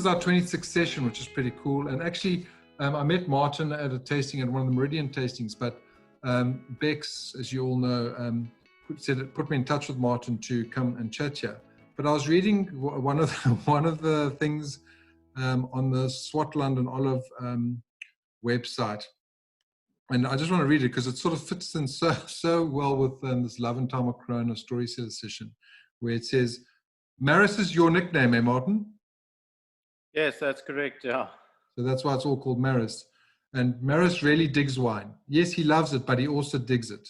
is our 26th session, which is pretty cool. And actually, I met Martin at a tasting, at one of the Meridian tastings, but Bex, as you all know, put me in touch with Martin to come and chat here. But I was reading one of the things on the Swartland and Olive website, and I just want to read it because it sort of fits in so well with this Love and Time of Corona storyteller session, where it says, "Marras is your nickname, eh, Martin?" Yes, that's correct. Yeah. So that's why it's all called Marras. And Marras really digs wine. Yes, he loves it, but he also digs it.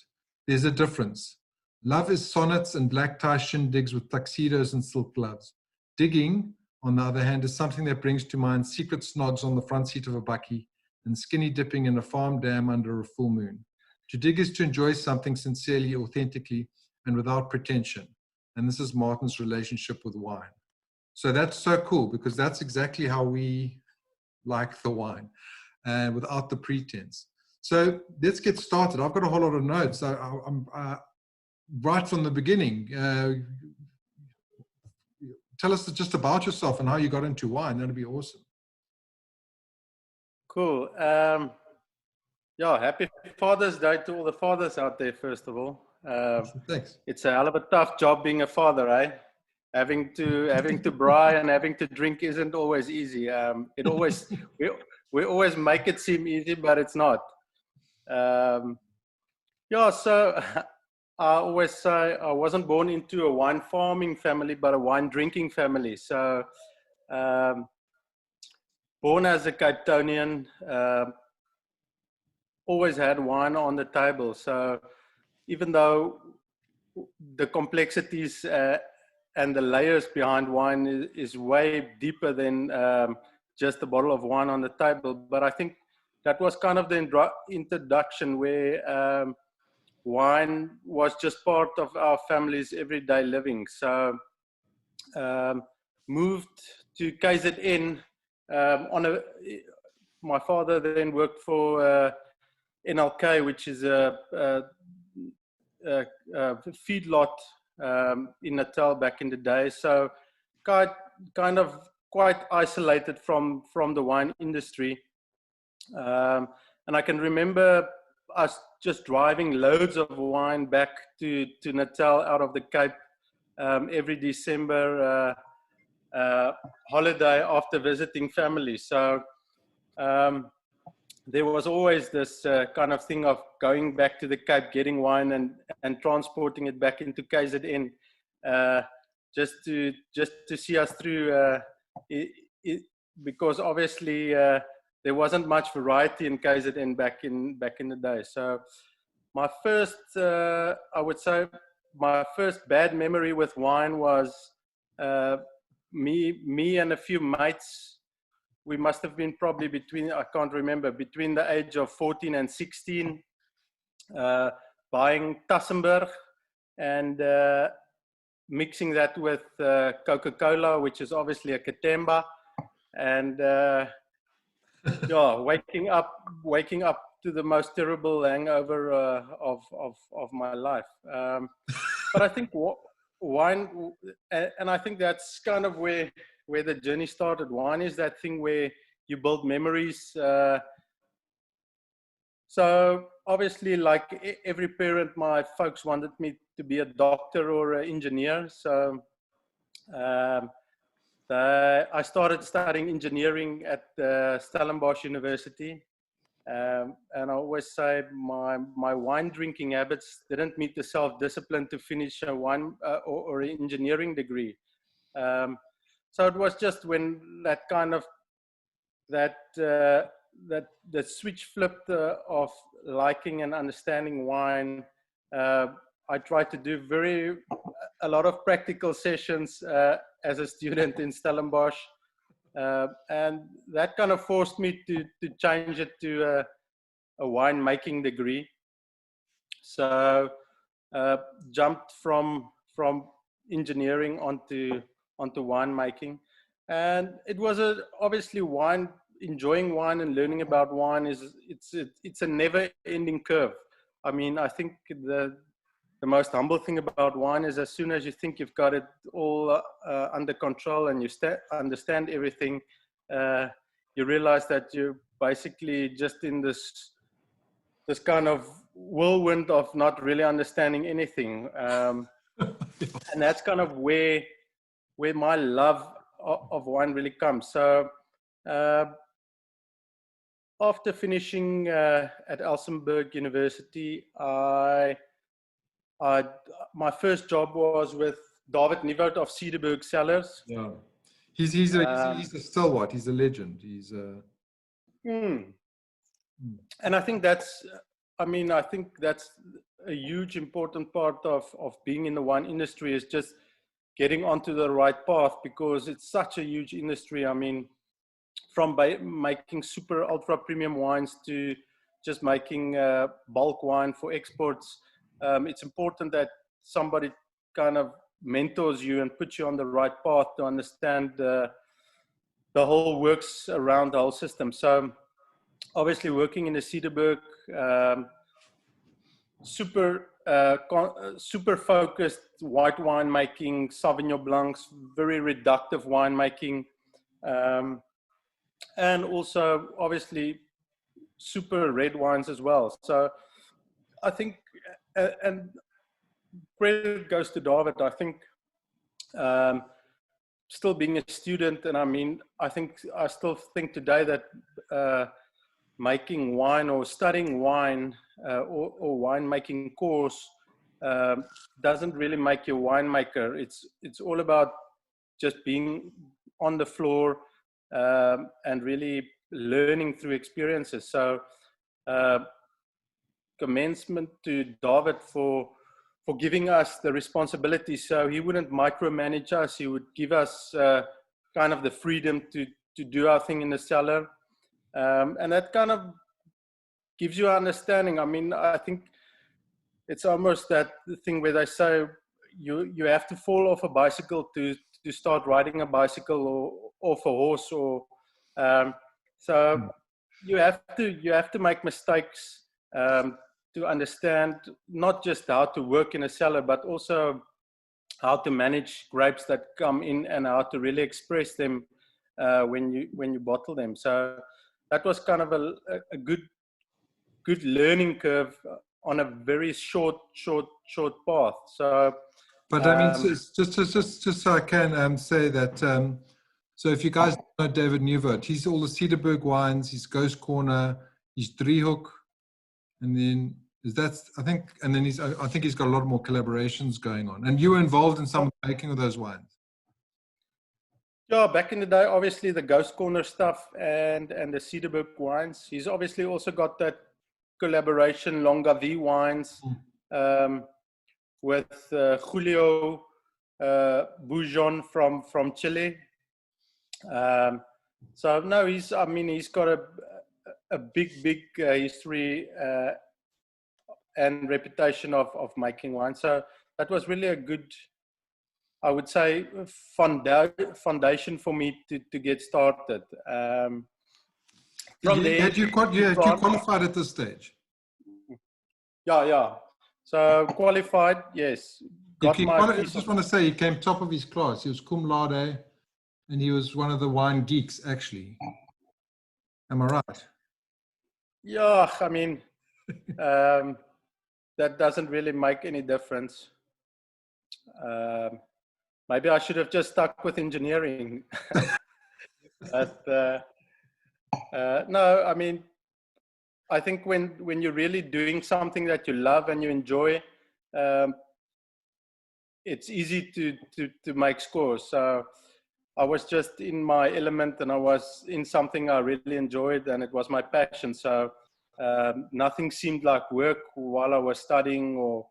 There's a difference. Love is sonnets and black tie shindigs with tuxedos and silk gloves. Digging, on the other hand, is something that brings to mind secret snogs on the front seat of a bakkie and skinny dipping in a farm dam under a full moon. To dig is to enjoy something sincerely, authentically, and without pretension. And this is Martin's relationship with wine. So that's so cool, because that's exactly how we like the wine, without the pretense. So let's get started. I've got a whole lot of notes. I'm right from the beginning. Tell us just about yourself and how you got into wine. That'd be awesome. Cool. Yeah, happy Father's Day to all the fathers out there, first of all. Thanks. It's a hell of a tough job being a father, eh? Having to braai and having to drink isn't always easy. It always we always make it seem easy, but it's not. Yeah, so I always say I wasn't born into a wine farming family, but a wine drinking family. So born as a Cape Townian, always had wine on the table. So even though the complexities and the layers behind wine is way deeper than just a bottle of wine on the table. But I think that was kind of the introduction where wine was just part of our family's everyday living. So moved to KZN my father then worked for NLK, which is a feedlot in Natal back in the day. So kind of quite isolated from the wine industry. And I can remember us just driving loads of wine back to Natal out of the Cape every December holiday after visiting family. So there was always this kind of thing of going back to the Cape, getting wine and transporting it back into KZN, just to see us through, because obviously there wasn't much variety in KZN back in the day. So my first, I would say, my first bad memory with wine was me and a few mates. We must have been probably between, I can't remember, between the age of 14 and 16, buying Tassenberg and mixing that with Coca-Cola, which is obviously a Katemba, and yeah, waking up to the most terrible hangover of my life. But I think wine, and I think that's kind of where the journey started. Wine is that thing where you build memories. So obviously, like every parent, my folks wanted me to be a doctor or an engineer. So I started studying engineering at Stellenbosch University. And I always say my wine drinking habits didn't meet the self-discipline to finish a wine or an engineering degree. So it was just when that kind of the switch flipped of liking and understanding wine. I tried to do a lot of practical sessions as a student in Stellenbosch. And that kind of forced me to change it to a wine making degree. So jumped from engineering onto winemaking, and it was obviously enjoying wine and learning about wine it's a never-ending curve. I mean, I think the most humble thing about wine is as soon as you think you've got it all under control and you understand everything, you realize that you're basically just in this kind of whirlwind of not really understanding anything. And that's kind of where my love of wine really comes. So after finishing at Elsenburg University, my first job was with David Nieuwoud of Cederberg Cellars. Yeah, he's a stalwart. He's a legend. He's and I think that's a huge important part of being in the wine industry, is just getting onto the right path, because it's such a huge industry. I mean, from making super ultra premium wines to just making bulk wine for exports. It's important that somebody kind of mentors you and puts you on the right path to understand the whole works around the whole system. So obviously working in the Cederberg, super focused white wine making, Sauvignon Blancs, very reductive wine making, and also obviously super red wines as well. So I think, and credit goes to David, I think, still being a student, and I still think today that making wine or studying wine or wine making course doesn't really make you a winemaker. It's all about just being on the floor and really learning through experiences. So commencement to David for giving us the responsibility. So he wouldn't micromanage us. He would give us kind of the freedom to do our thing in the cellar. And that kind of gives you understanding. I mean, I think it's almost that thing where they say you have to fall off a bicycle to start riding a bicycle, or off a horse, or so you have to make mistakes to understand not just how to work in a cellar, but also how to manage grapes that come in and how to really express them when you bottle them. So that was kind of a good learning curve on a very short path. So, but I mean, just so I can say that. So if you guys know David Nieuwoud, he's all the Cederberg wines, he's Ghost Corner, he's Driehoek, and then I think he's got a lot more collaborations going on. And you were involved in some of the making of those wines. Yeah, back in the day, obviously the Ghost Corner stuff and the Cederberg wines. He's obviously also got that collaboration Longaví wines with Julio Bujon from Chile. So no, he's got a big history and reputation of making wine. So that was really a good, I would say, foundation for me to get started. From there, you qualified at this stage? Yeah. So qualified, yes. I just want to say he came top of his class. He was cum laude, and he was one of the wine geeks, actually. Am I right? Yeah, I mean, that doesn't really make any difference. Maybe I should have just stuck with engineering. But no, I mean, I think when you're really doing something that you love and you enjoy, it's easy to make scores. So I was just in my element, and I was in something I really enjoyed, and it was my passion. So nothing seemed like work while I was studying or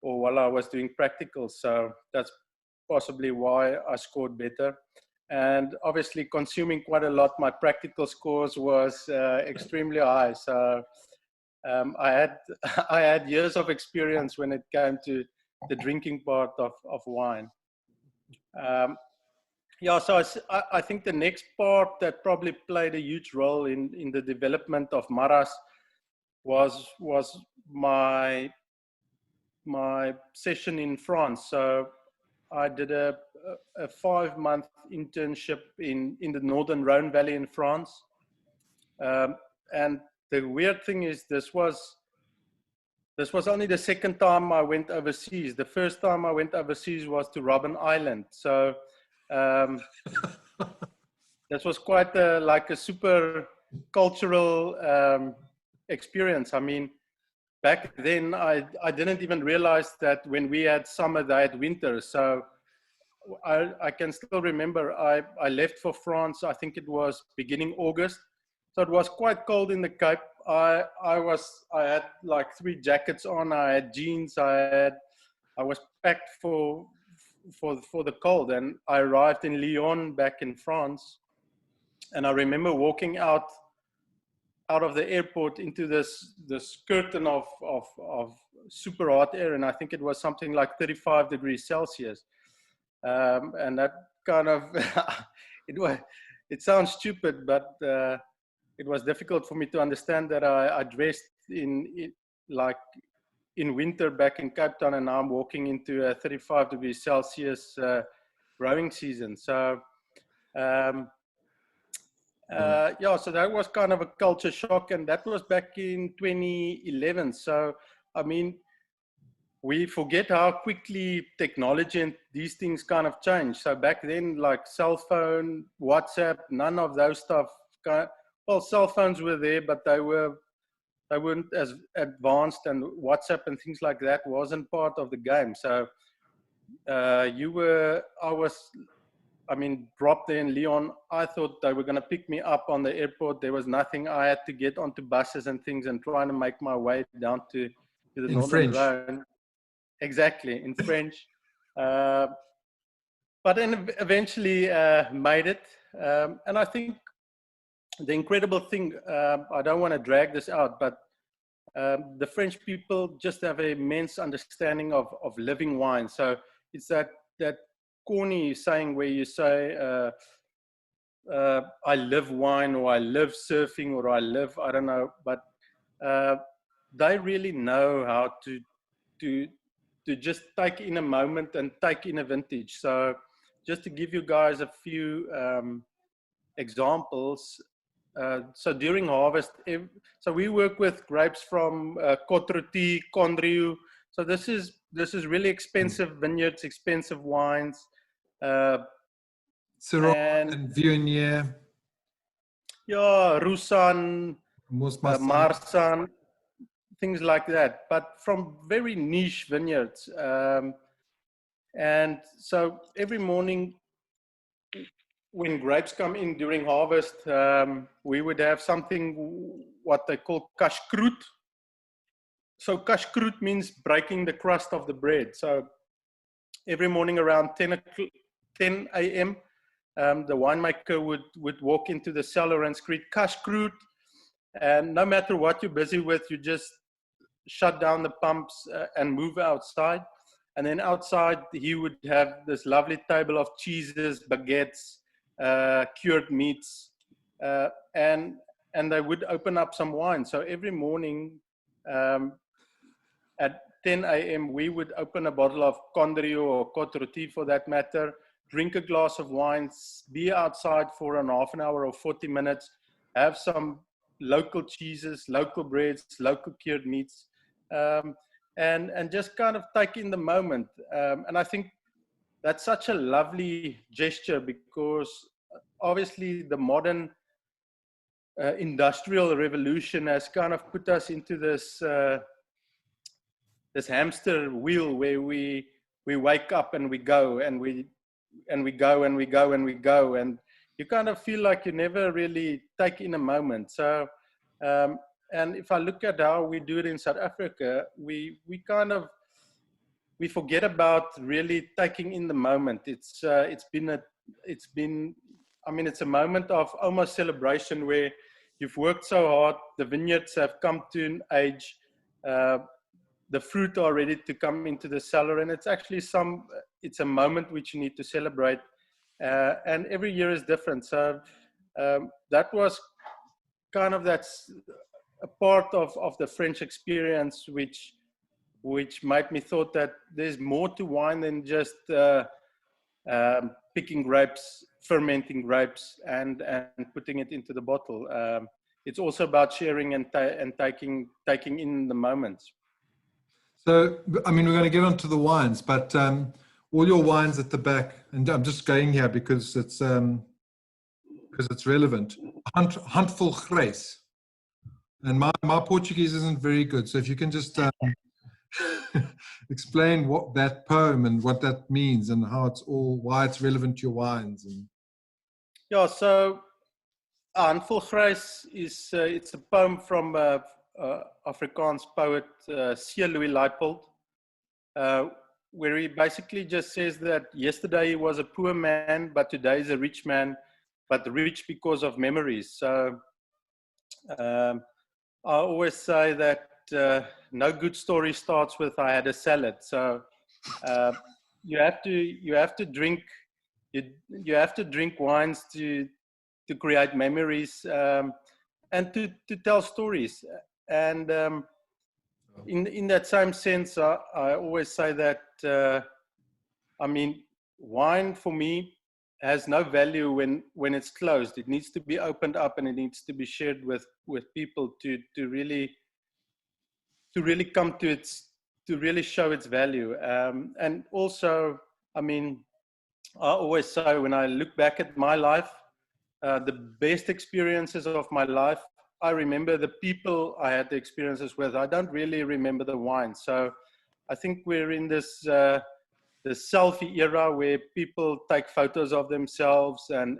while I was doing practicals. So that's possibly why I scored better. And obviously consuming quite a lot, my practical scores was extremely high. So I had years of experience when it came to the drinking part of wine. Yeah, so I think the next part that probably played a huge role in the development of Marras was my session in France. So I did a a 5-month internship in the Northern Rhone Valley in France. And the weird thing is, this was only the second time I went overseas. The first time I went overseas was to Robben Island. So this was quite like a super cultural experience. I mean, back then I didn't even realize that when we had summer, they had winter. So I can still remember I left for France. I think it was beginning August. So it was quite cold in the Cape. I had like 3 jackets on. I had jeans. I was packed for the cold. And I arrived in Lyon back in France. And I remember walking out of the airport into this curtain of super hot air. And I think it was something like 35 degrees Celsius. And that kind of, it sounds stupid, but it was difficult for me to understand that I dressed in winter back in Cape Town, and now I'm walking into a 35 degrees Celsius growing season. So, yeah, so that was kind of a culture shock, and that was back in 2011. So, I mean, we forget how quickly technology and these things kind of change. So back then, like cell phone, WhatsApp, none of those stuff. Well, cell phones were there, but they weren't as advanced, and WhatsApp and things like that wasn't part of the game. So I mean, dropped there in Lyon. I thought they were going to pick me up on the airport. There was nothing. I had to get onto buses and things and trying to make my way down to the Northern Rhone. Exactly, in French. But then eventually made it. And I think the incredible thing, I don't want to drag this out, but the French people just have an immense understanding of living wine. So it's that corny saying where you say, I live wine, or I live surfing, or I live, I don't know, but they really know how to just take in a moment and take in a vintage. So just to give you guys a few examples. So during harvest, so we work with grapes from Côte-Rôtie, Condrieu. So this is really expensive vineyards, expensive wines. Syrah and Viognier. Yeah, Roussanne, Marsan, things like that, but from very niche vineyards. And so every morning when grapes come in during harvest, we would have something what they call cache-croûte. So cache-croûte means breaking the crust of the bread. So every morning around 10 a.m., the winemaker would walk into the cellar and scream cache-croûte. And no matter what you're busy with, you just shut down the pumps and move outside. And then outside, he would have this lovely table of cheeses, baguettes, cured meats, and they would open up some wine. So every morning at 10 a.m., we would open a bottle of Condrieu or Côte-Rôtie for that matter, drink a glass of wine, be outside for an half an hour or 40 minutes, have some local cheeses, local breads, local cured meats, and just kind of take in the moment. And I think that's such a lovely gesture, because obviously the modern industrial revolution has kind of put us into this this hamster wheel where we wake up and we go and we go and we go and we go, and you kind of feel like you never really take in a moment. So and if I look at how we do it in South Africa, we forget about really taking in the moment. It's been I mean, it's a moment of almost celebration where you've worked so hard, the vineyards have come to an age, the fruit are ready to come into the cellar, and it's actually it's a moment which you need to celebrate, and every year is different. So that was kind of, that's a part of the French experience, which made me thought that there's more to wine than just picking grapes, fermenting grapes, and putting it into the bottle. It's also about sharing and taking in the moments. So, I mean, we're going to get onto the wines, but all your wines at the back, and I'm just going here because it's relevant. Handvol Grys. And my Portuguese isn't very good, so if you can just explain what that poem and what that means and how it's all, why it's relevant to your wines. And yeah, so Handvol Grys is it's a poem from Afrikaans poet C. Louis Leipold, where he basically just says that yesterday he was a poor man, but today is a rich man, but rich because of memories. So I always say that no good story starts with "I had a salad." So you have to drink wines to create memories and to tell stories. And in that same sense, I always say that I mean, wine for me has no value when it's closed. It needs to be opened up and it needs to be shared with people to really come to to really show its value. And also, I mean, I always say when I look back at my life, the best experiences of my life, I remember the people I had the experiences with. I don't really remember the wine. So I think we're in this the selfie era where people take photos of themselves and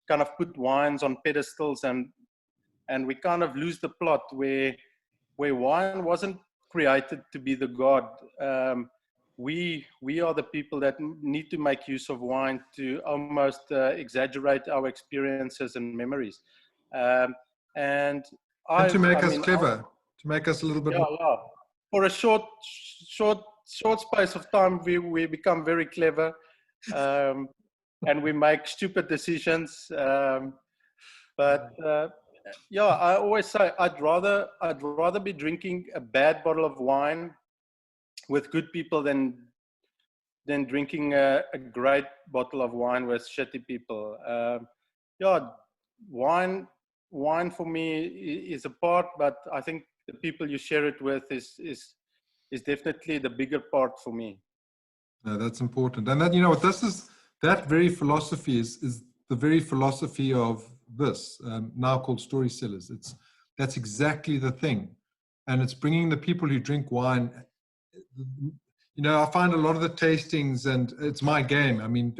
kind of put wines on pedestals, and we kind of lose the plot where wine wasn't created to be the god. We are the people that need to make use of wine to almost exaggerate our experiences and memories, and to make us clever, to make us a little bit more. Yeah. For a short space of time, we become very clever, and we make stupid decisions. But yeah, I always say I'd rather be drinking a bad bottle of wine with good people than drinking a great bottle of wine with shitty people. Yeah, wine for me is a part, but I think the people you share it with is definitely the bigger part for me. No, that's important. And that, you know what, that very philosophy is the very philosophy of this, now called Story Cellars. That's exactly the thing. And it's bringing the people who drink wine. You know, I find a lot of the tastings, and it's my game. I mean,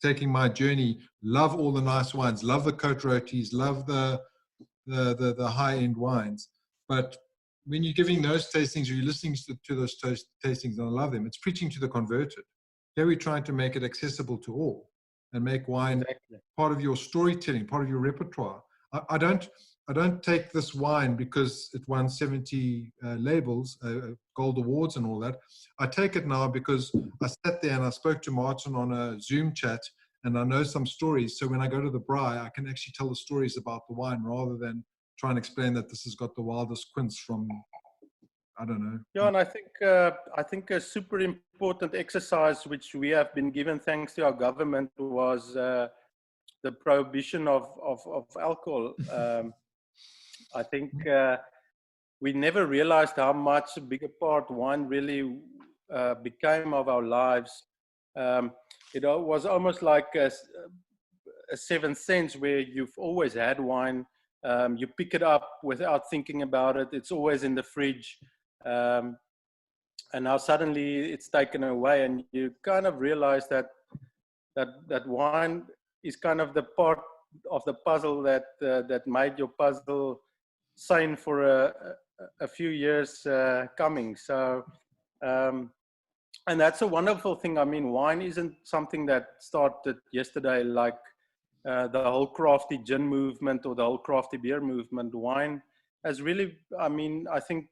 taking my journey, love all the nice wines, love the Côte Rôties, love the high-end wines. But when you're giving those tastings, or you're listening to those tastings, and I love them, it's preaching to the converted. Here we're trying to make it accessible to all and make wine part of your storytelling, part of your repertoire. I don't take this wine because it won 70 labels, gold awards and all that. I take it now because I sat there and I spoke to Martin on a Zoom chat, and I know some stories. So when I go to the braai, I can actually tell the stories about the wine rather than try and explain that this has got the wildest quince from, I don't know. Yeah, and I think a super important exercise which we have been given thanks to our government was the prohibition of alcohol. I think we never realized how much a bigger part wine really became of our lives. It was almost like a seventh sense where you've always had wine. You pick it up without thinking about it. It's always in the fridge. And now suddenly it's taken away, and you kind of realize that wine is kind of the part of the puzzle that made your puzzle sane for a few years coming. So, and that's a wonderful thing. I mean, wine isn't something that started yesterday, like the whole crafty gin movement or the whole crafty beer movement. Wine has really, I mean, I think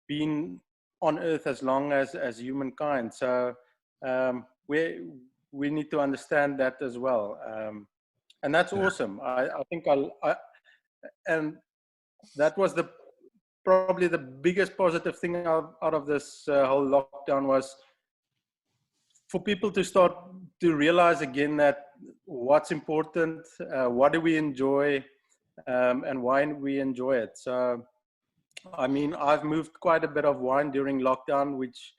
been on earth as long as humankind. So we need to understand that as well. And that's awesome. I think and that was probably the biggest positive thing out of this whole lockdown was for people to start to realize again that what's important, what do we enjoy, and why we enjoy it. So, I mean, I've moved quite a bit of wine during lockdown, which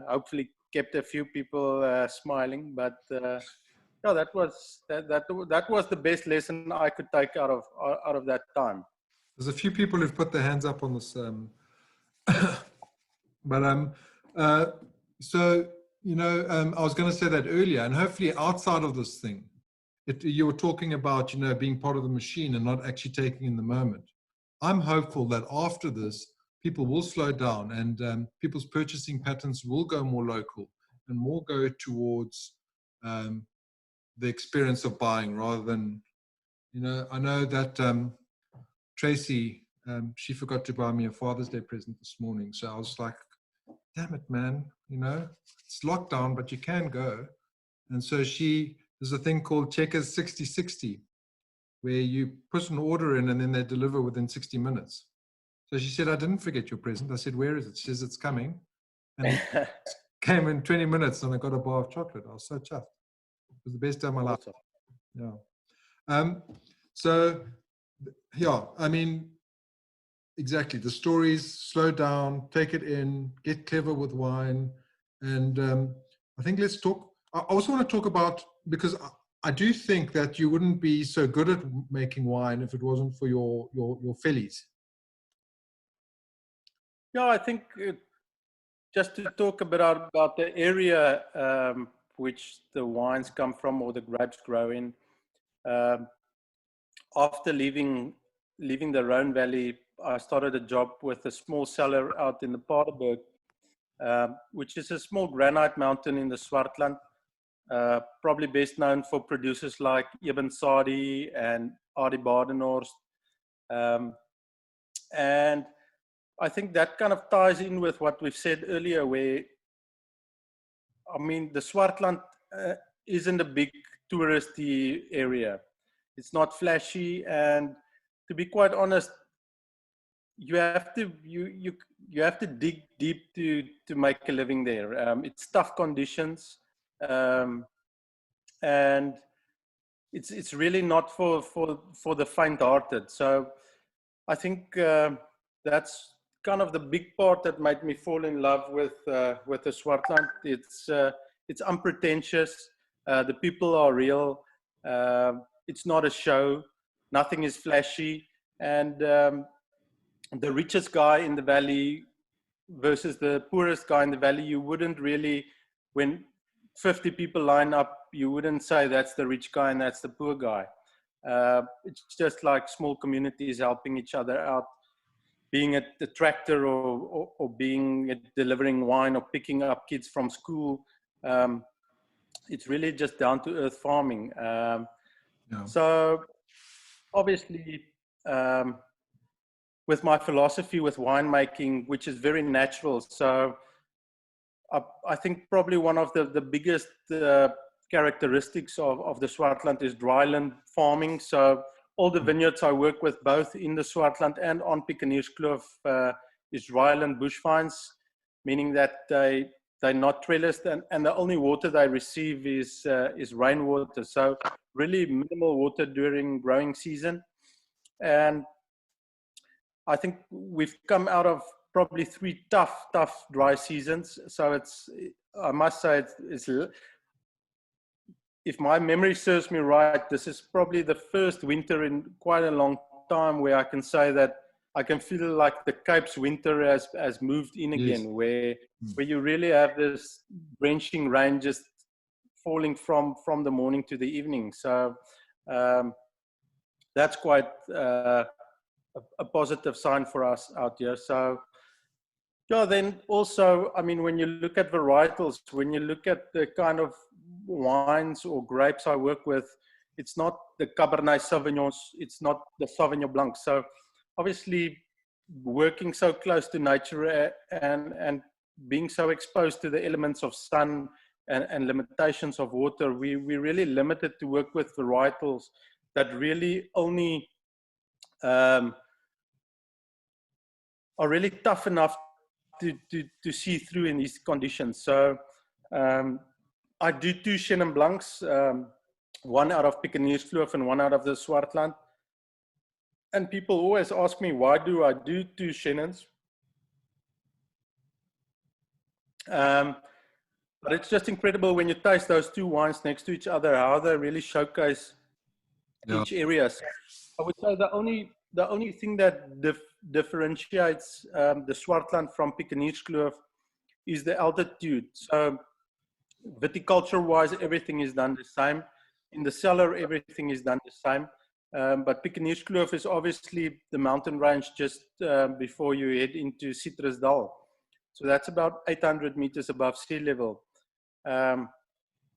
hopefully kept a few people smiling. But yeah, that was the best lesson I could take out of that time. There's a few people who've put their hands up on this, but so you know, I was going to say that earlier, and hopefully outside of this thing, you were talking about, you know, being part of the machine and not actually taking in the moment. I'm hopeful that after this, people will slow down and people's purchasing patterns will go more local and more go towards the experience of buying rather than, you know, I know that Tracy, she forgot to buy me a Father's Day present this morning. So I was like, damn it, man, you know, it's lockdown, but you can go. And so there's a thing called Checkers 60/60, where you put an order in and then they deliver within 60 minutes. So she said, I didn't forget your present. I said, where is it? She says, it's coming. And it came in 20 minutes and I got a bar of chocolate. I was so chuffed. It was the best day of my life. Yeah. So, yeah, I mean, exactly. The stories, slow down, take it in, get clever with wine. And I think let's talk. I also want to talk about, because I do think that you wouldn't be so good at making wine if it wasn't for your fillies. Yeah, I think just to talk a bit about the area which the wines come from or the grapes grow in. After leaving the Rhone Valley, I started a job with a small cellar out in the Paardeberg, which is a small granite mountain in the Swartland. Probably best known for producers like Eben Sadi and Adi Badenhorst. And I think that kind of ties in with what we've said earlier, where, I mean, the Swartland isn't a big touristy area. It's not flashy, and to be quite honest, you have to dig deep to make a living there. It's tough conditions, and it's really not for the faint-hearted. So I think that's kind of the big part that made me fall in love with the Swartland. It's unpretentious. The people are real. It's not a show. Nothing is flashy. And the richest guy in the valley versus the poorest guy in the valley, you wouldn't really, when 50 people line up, you wouldn't say that's the rich guy and that's the poor guy. It's just like small communities helping each other out, being at the tractor or being at delivering wine or picking up kids from school. It's really just down to earth farming. So obviously, with my philosophy with winemaking, which is very natural. So I think probably one of the biggest characteristics of the Swartland is dryland farming. So all the vineyards I work with, both in the Swartland and on Piekenierskloof, is dryland bushvines, meaning that they're not trellised, and the only water they receive is rainwater. So really minimal water during growing season. And I think we've come out of probably 3 tough dry seasons. So I must say, if my memory serves me right, this is probably the first winter in quite a long time where I can say that I can feel like the Cape's winter has moved in again, where you really have this drenching rain just falling from the morning to the evening. So that's quite a positive sign for us out here. So yeah, then also, I mean, when you look at varietals, when you look at the kind of wines or grapes I work with, it's not the Cabernet Sauvignons, it's not the Sauvignon Blanc. So obviously working so close to nature and being so exposed to the elements of sun and limitations of water, we really limited to work with varietals that really only are really tough enough to see through in these conditions. So I do 2 Chenin Blancs, one out of Piekenierskloof and one out of the Swartland. And people always ask me, why do I do 2 Chenins? But it's just incredible when you taste those 2 wines next to each other, how they really showcase each area. So I would say the only thing that differentiates the Swartland from Piekenierskloof is the altitude. So viticulture-wise, everything is done the same. In the cellar, everything is done the same. But Piekenierskloof is obviously the mountain range just before you head into Citrusdal. So that's about 800 meters above sea level,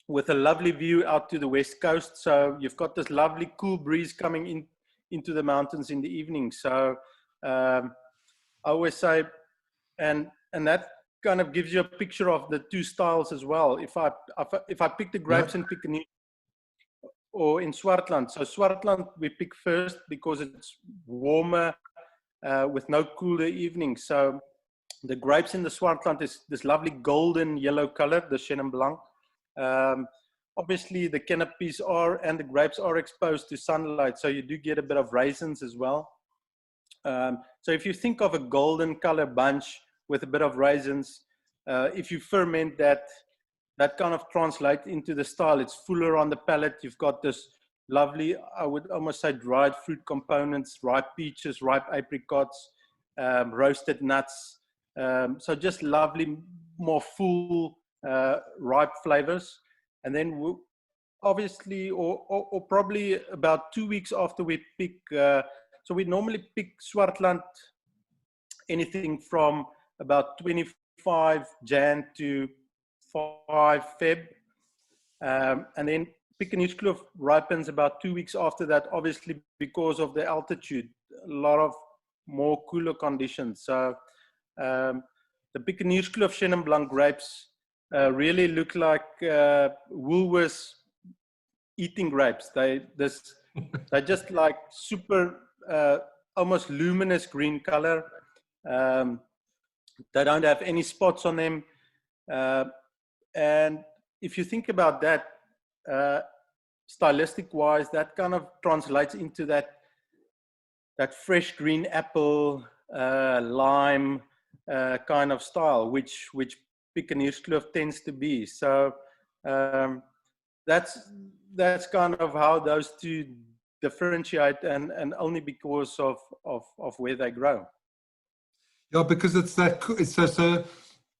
with a lovely view out to the west coast. So you've got this lovely cool breeze coming into the mountains in the evening. So I always say, and that kind of gives you a picture of the 2 styles as well. If I pick the grapes in Piekenierskloof or in Swartland. So Swartland we pick first because it's warmer with no cooler evenings. So the grapes in the Swartland is this lovely golden yellow color, the Chenin Blanc. Obviously the canopies and the grapes are exposed to sunlight, so you do get a bit of raisins as well. So if you think of a golden color bunch with a bit of raisins, if you ferment that kind of translates into the style. It's fuller on the palate. You've got this lovely, I would almost say, dried fruit components, ripe peaches, ripe apricots, roasted nuts. So just lovely, more full, ripe flavors. And then obviously, or probably about 2 weeks after we pick, so we normally pick Swartland anything from about 25 Jan to 5 Feb. And then Piekenierskloof ripens about 2 weeks after that, obviously because of the altitude, a lot of more cooler conditions. So the Piekenierskloof Chenin Blanc grapes really look like Woolworths eating grapes. They're just like super, almost luminous green color. They don't have any spots on them. And if you think about that, stylistic wise, that kind of translates into that fresh green apple, lime kind of style, which Piekenierskloof tends to be. So that's kind of how those 2 differentiate, and only because of where they grow. Yeah, because it's so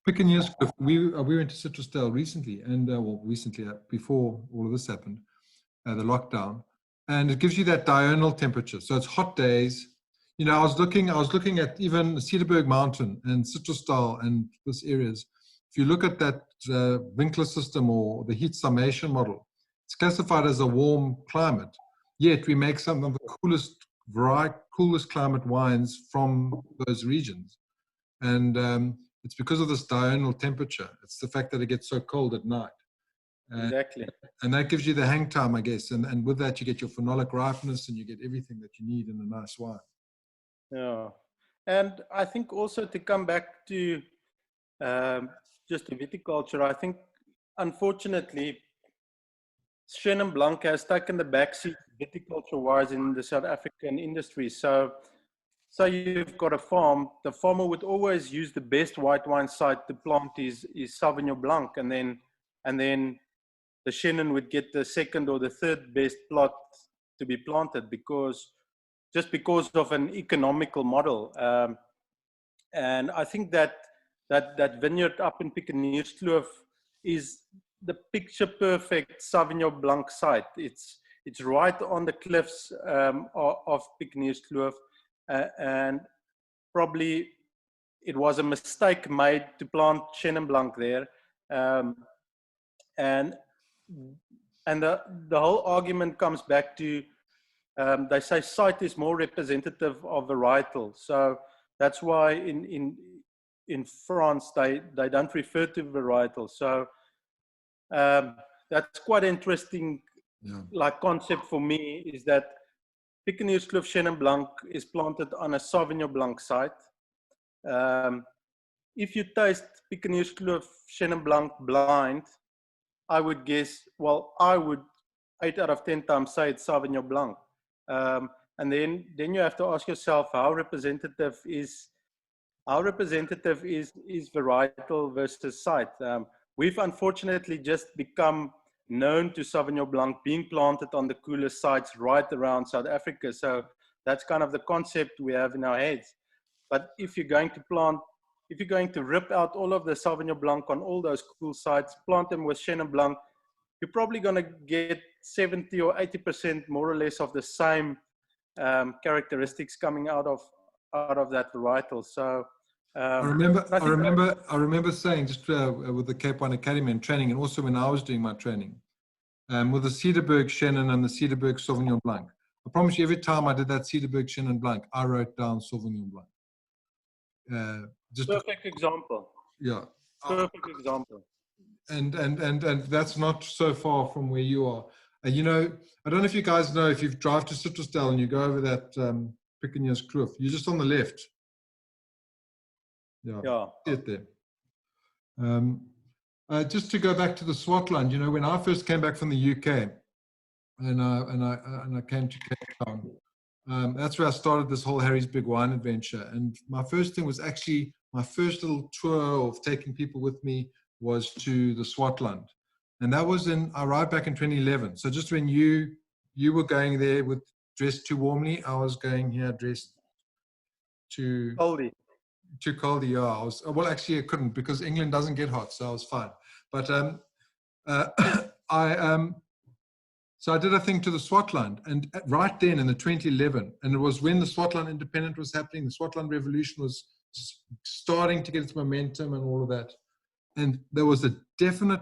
Piekenierskloof. We went to Citrusdal recently, and before all of this happened, the lockdown, and it gives you that diurnal temperature. So it's hot days. You know, I was looking at even Cederberg Mountain and Citrusdal and this areas. If you look at that Winkler system or the heat summation model, it's classified as a warm climate. Yet we make some of the coolest climate wines from those regions. And it's because of this diurnal temperature. It's the fact that it gets so cold at night. Exactly. And that gives you the hang time, I guess. And with that, you get your phenolic ripeness and you get everything that you need in a nice wine. Yeah. And I think also to come back to just the viticulture, I think, unfortunately, Chenin Blanc has taken the backseat viticulture-wise in the South African industry. So you've got a farm, the farmer would always use the best white wine site to plant is Sauvignon Blanc, and then the Chenin would get the second or the third best plot to be planted because of an economical model. And I think that vineyard up in Piekenierskloof is the picture perfect Sauvignon Blanc site. It's right on the cliffs of Piekenierskloof, and probably it was a mistake made to plant Chenin Blanc there. And the whole argument comes back to they say site is more representative of varietal. So that's why in France they don't refer to varietal. So that's quite interesting. Yeah. Like concept for me is that Piekenierskloof Chenin Blanc is planted on a Sauvignon Blanc site. if you taste Piekenierskloof Chenin Blanc blind, I would guess, well, I would 8 out of 10 times say it's Sauvignon Blanc. And then you have to ask yourself, how representative is varietal versus site? We've unfortunately just become known to Sauvignon Blanc being planted on the coolest sites right around South Africa. So that's kind of the concept we have in our heads. But if you're going to rip out all of the Sauvignon Blanc on all those cool sites, plant them with Chenin Blanc, you're probably going to get 70 or 80% more or less of the same characteristics coming out of that varietal. So I remember saying, just with the Cape Wine Academy and training, and also when I was doing my training, with the Cederberg Chenin and the Cederberg Sauvignon Blanc, I promise you, every time I did that Cederberg Chenin Blanc, I wrote down Sauvignon Blanc. Perfect example. Yeah. Perfect example. And that's not so far from where you are. You know, I don't know if you guys know, if you drive to Citrusdale and you go over that Piekenierskloof, you're just on the left. Yeah. See it there. Just to go back to the Swartland, you know, when I first came back from the UK, and I came to Cape Town, that's where I started this whole Harry's Big Wine adventure. And my first thing was actually, my first little tour of taking people with me was to the Swartland. And that was I arrived back in 2011. So just when you were going there with dressed too warmly, I was going here dressed too coldy. Too coldy, yeah. Well, actually I couldn't, because England doesn't get hot, so I was fine. But so I did a thing to the Swartland, and right then in the 2011, and it was when the Swartland Independent was happening, the Swartland Revolution was starting to get its momentum and all of that. And there was a definite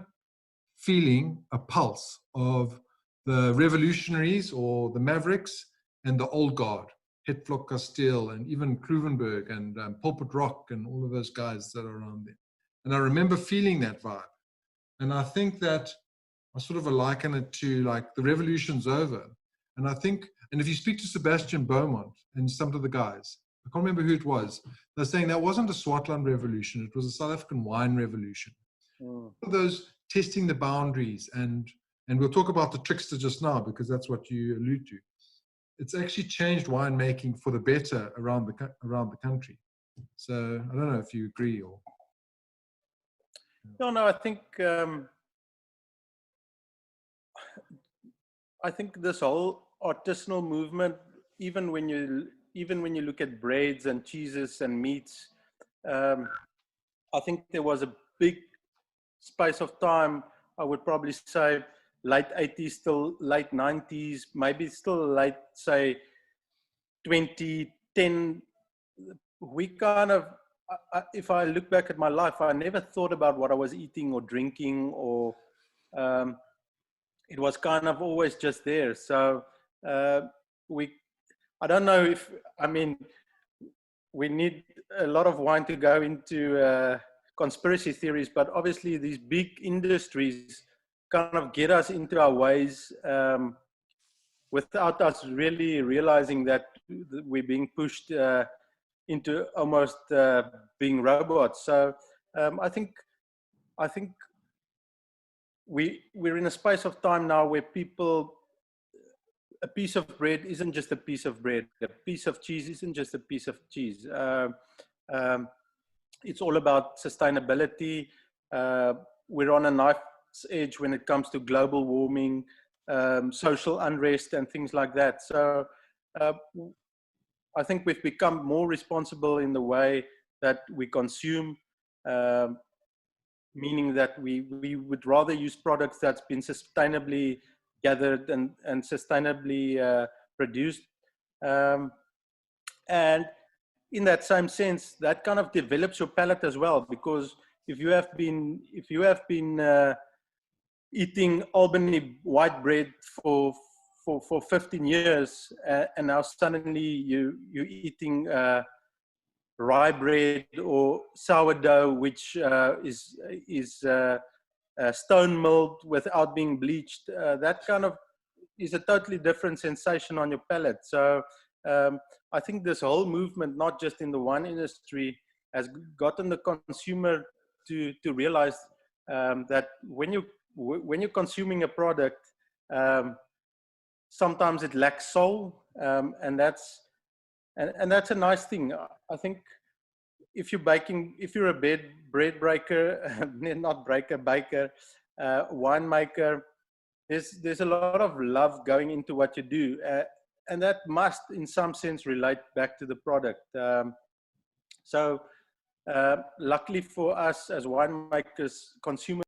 feeling, a pulse of the revolutionaries or the mavericks and the old guard, Hetflok Castile and even Kruvenberg and Pulpit Rock and all of those guys that are around there. And I remember feeling that vibe. And I think that I sort of liken it to like the revolution's over. And I think, and if you speak to Sebastian Beaumont and some of the guys, I can't remember who it was, they're saying that wasn't a Swartland revolution, it was a South African wine revolution. Those testing the boundaries, and we'll talk about the Trickster just now because that's what you allude to. It's actually changed winemaking for the better around the country. So I don't know if you agree or. No, I think this whole artisanal movement, even when you look at breads and cheeses and meats, I think there was a big space of time, I would probably say late 80s till late 90s, maybe still late, say 2010. We kind of, if I look back at my life, I never thought about what I was eating or drinking, or it was kind of always just there. So I don't know if, I mean, we need a lot of wine to go into conspiracy theories, but obviously these big industries kind of get us into our ways without us really realizing that we're being pushed into almost being robots. So I think we're in a space of time now where a piece of bread isn't just a piece of bread. A piece of cheese isn't just a piece of cheese. It's all about sustainability. We're on a knife's edge when it comes to global warming, social unrest and things like that. So I think we've become more responsible in the way that we consume, meaning that we would rather use products that's been sustainably gathered and sustainably produced. And in that same sense, that kind of develops your palate as well, because if you have been eating Albany white bread for 15 years, and now suddenly you're eating rye bread or sourdough, which is stone milled without being bleached, that kind of is a totally different sensation on your palate. So I think this whole movement, not just in the wine industry, has gotten the consumer to realize that when you're consuming a product, sometimes it lacks soul, and that's a nice thing. I think if you're a bread breaker, not breaker, baker, winemaker, there's a lot of love going into what you do, and that must, in some sense, relate back to the product. So, luckily for us as winemakers, consumers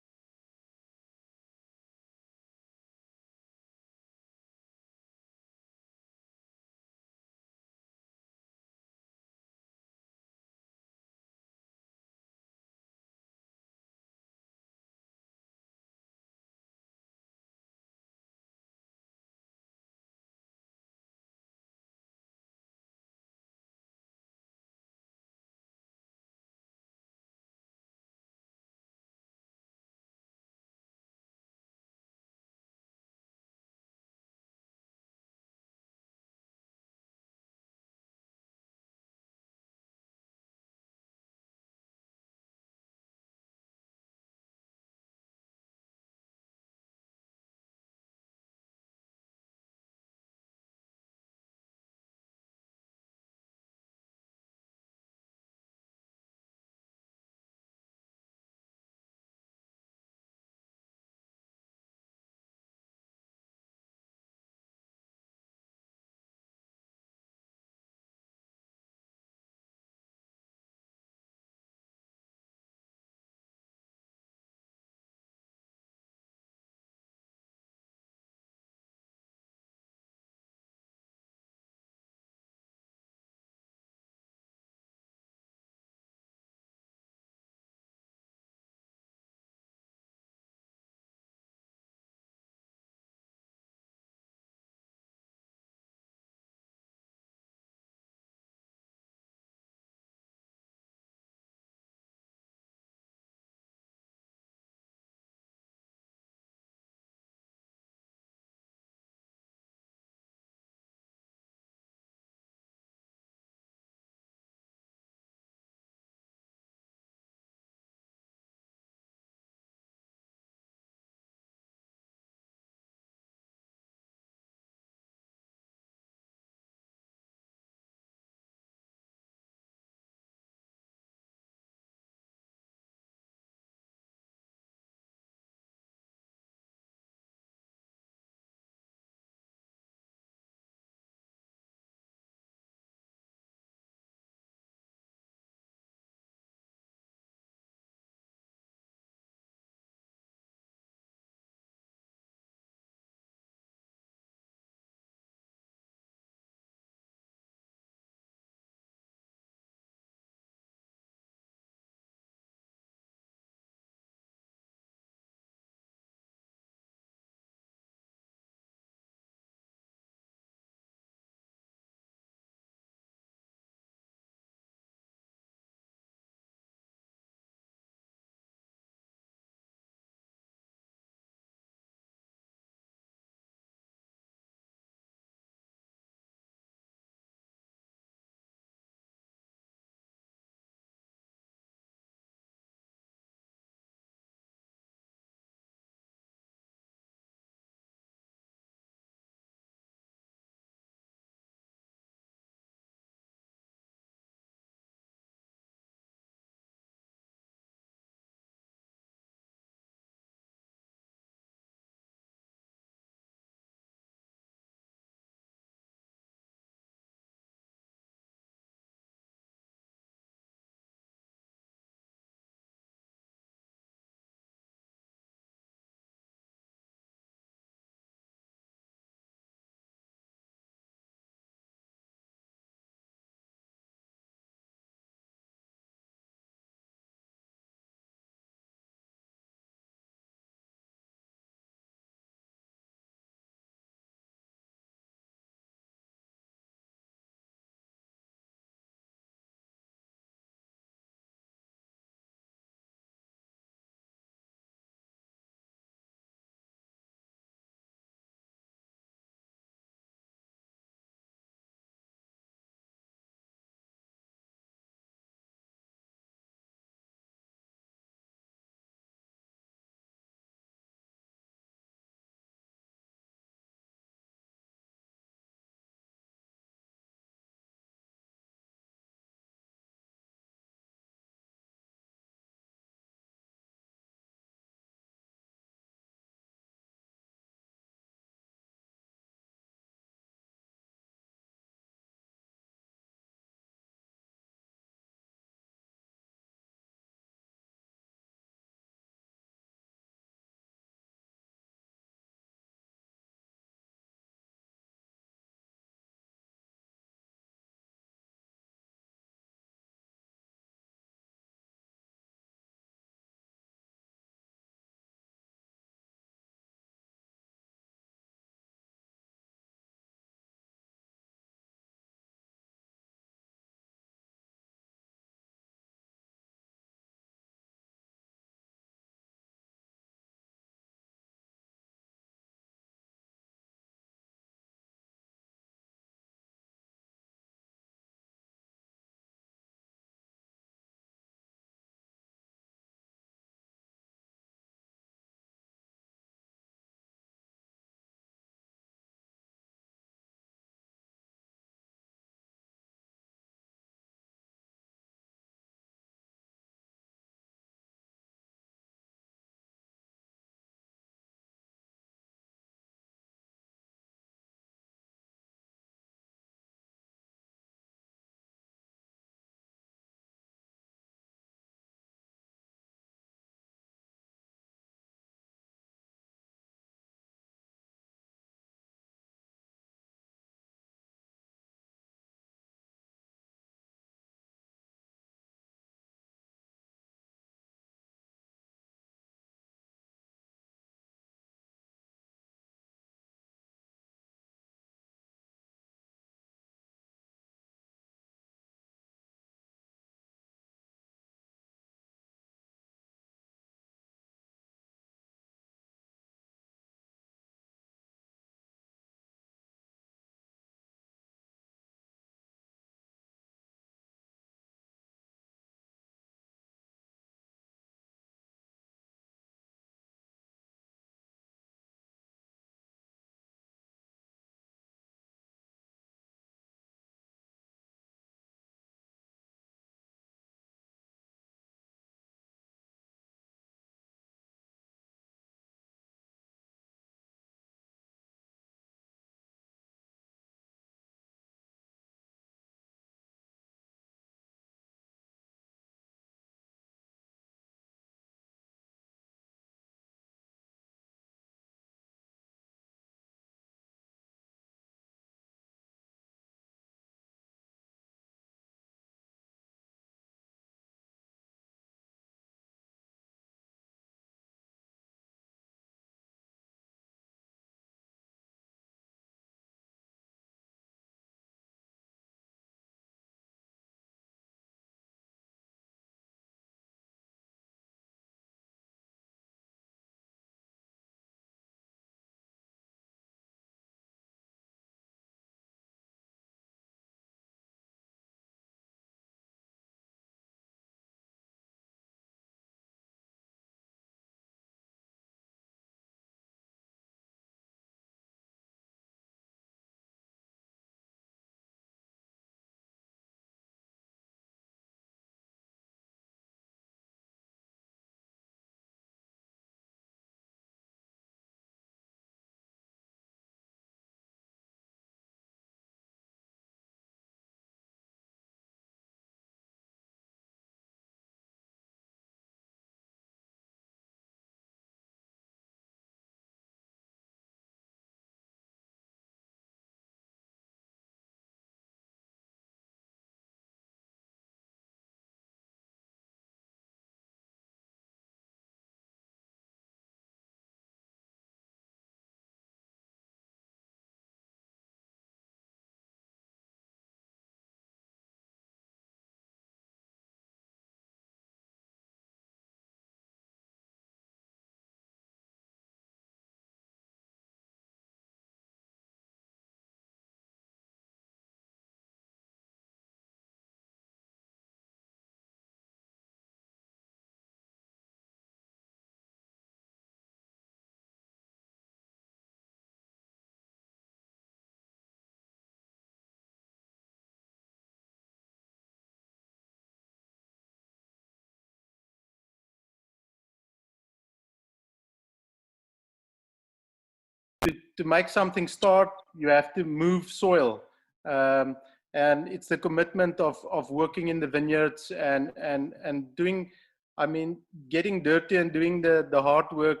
to make something start, you have to move soil. And it's the commitment of working in the vineyards and doing, I mean, getting dirty and doing the hard work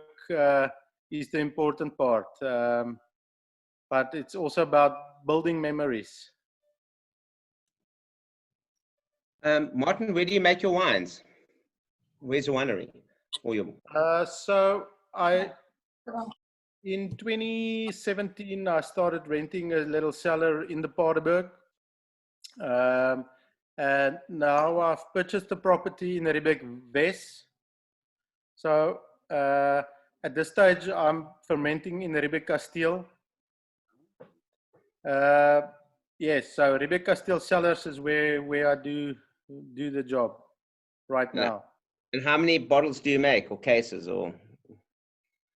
is the important part. But it's also about building memories. Martin, where do you make your wines? Where's your winery? Or your... So in 2017, I started renting a little cellar in the Paardeberg. And now I've purchased the property in the Ridgeback West. So at this stage, I'm fermenting in the Ridgeback Kasteel. Yes, so Ridgeback Kasteel Cellars is where I do the job right now. And how many bottles do you make, or cases, or?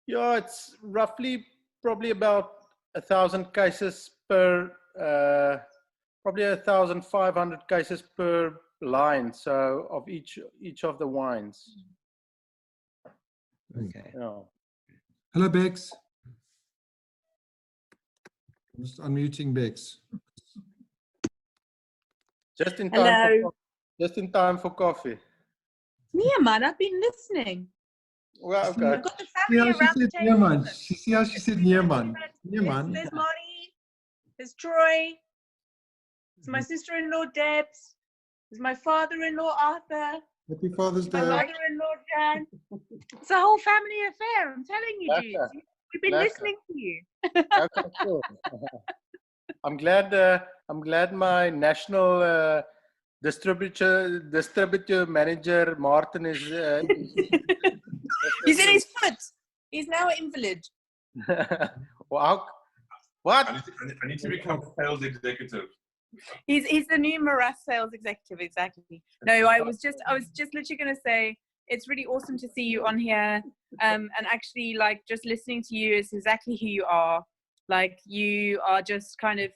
Yeah, it's roughly probably about 1,000 cases per, probably 1,500 cases per line. So of each of the wines. Okay. Yeah. Hello, Bex. Just unmuting Bex. Just in time. Just in time for coffee. Yeah, man, I've been listening. Well, okay. I've got the family around the table. Neerman. See how she said Neerman. Neerman. There's Marty. There's Troy. There's my sister-in-law Debs. There's my father-in-law Arthur. Happy Father's My Day. mother-in-law Jan. It's a whole family affair. I'm telling you, dudes. We've been listening to you. Okay, cool. I'm glad my national distributor manager Martin is. He's in his foot. He's now an invalid. Wow. What? I need to become sales executive. He's the new Marras sales executive, exactly. No, I was just literally gonna say it's really awesome to see you on here. And actually, like, just listening to you is exactly who you are. Like, you are just kind of,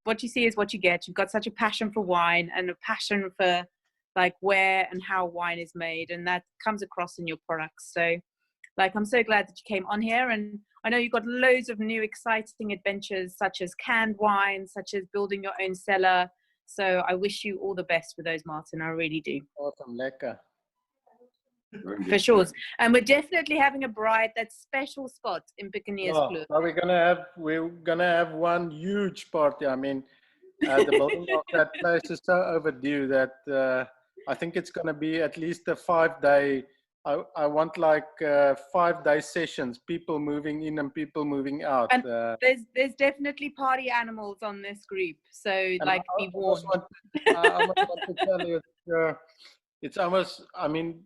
what you see is what you get. You've got such a passion for wine and a passion for like where and how wine is made, and that comes across in your products. So like, I'm so glad that you came on here, and I know you've got loads of new exciting adventures, such as canned wine, such as building your own cellar. So I wish you all the best with those, Martin. I really do. Awesome, lekker. For sure. And we're definitely having a bride, that special spot in Piekenierskloof. Oh, we're gonna have one huge party. I mean, the building of that place is so overdue that I think it's gonna be at least a 5-day. I want like 5-day sessions, people moving in and people moving out. And there's definitely party animals on this group, so like be warned. I want to tell you, it's almost, I mean,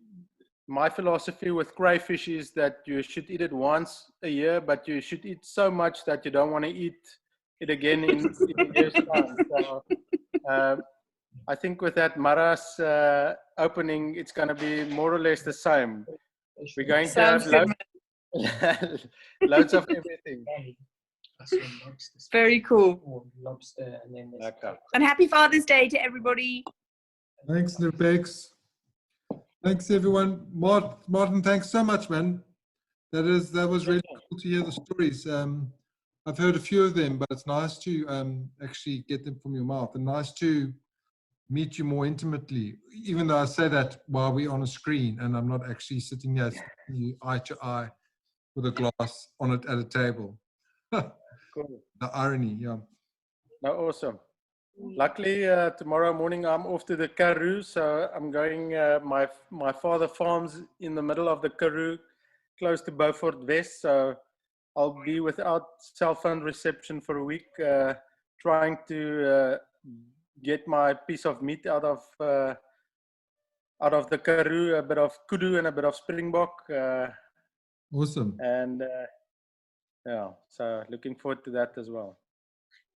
my philosophy with crayfish is that you should eat it once a year, but you should eat so much that you don't want to eat it again in a year's time. So, I think with that Marras opening, it's going to be more or less the same. We're going to have loads of everything. Very cool. Lobster and then Okay. And happy Father's Day to everybody. Thanks, Bex. Thanks, everyone. Martin, thanks so much, man. That was really cool to hear the stories. I've heard a few of them, but it's nice to actually get them from your mouth, and nice to meet you more intimately, even though I say that while we're on a screen and I'm not actually sitting here eye to eye with a glass on it at a table. Cool. The irony, yeah. No, awesome. Luckily, tomorrow morning I'm off to the Karoo, so I'm going. My father farms in the middle of the Karoo, close to Beaufort West. So I'll be without cell phone reception for a week, trying to get my piece of meat out of the Karoo, a bit of kudu and a bit of springbok. Awesome. And yeah, so looking forward to that as well.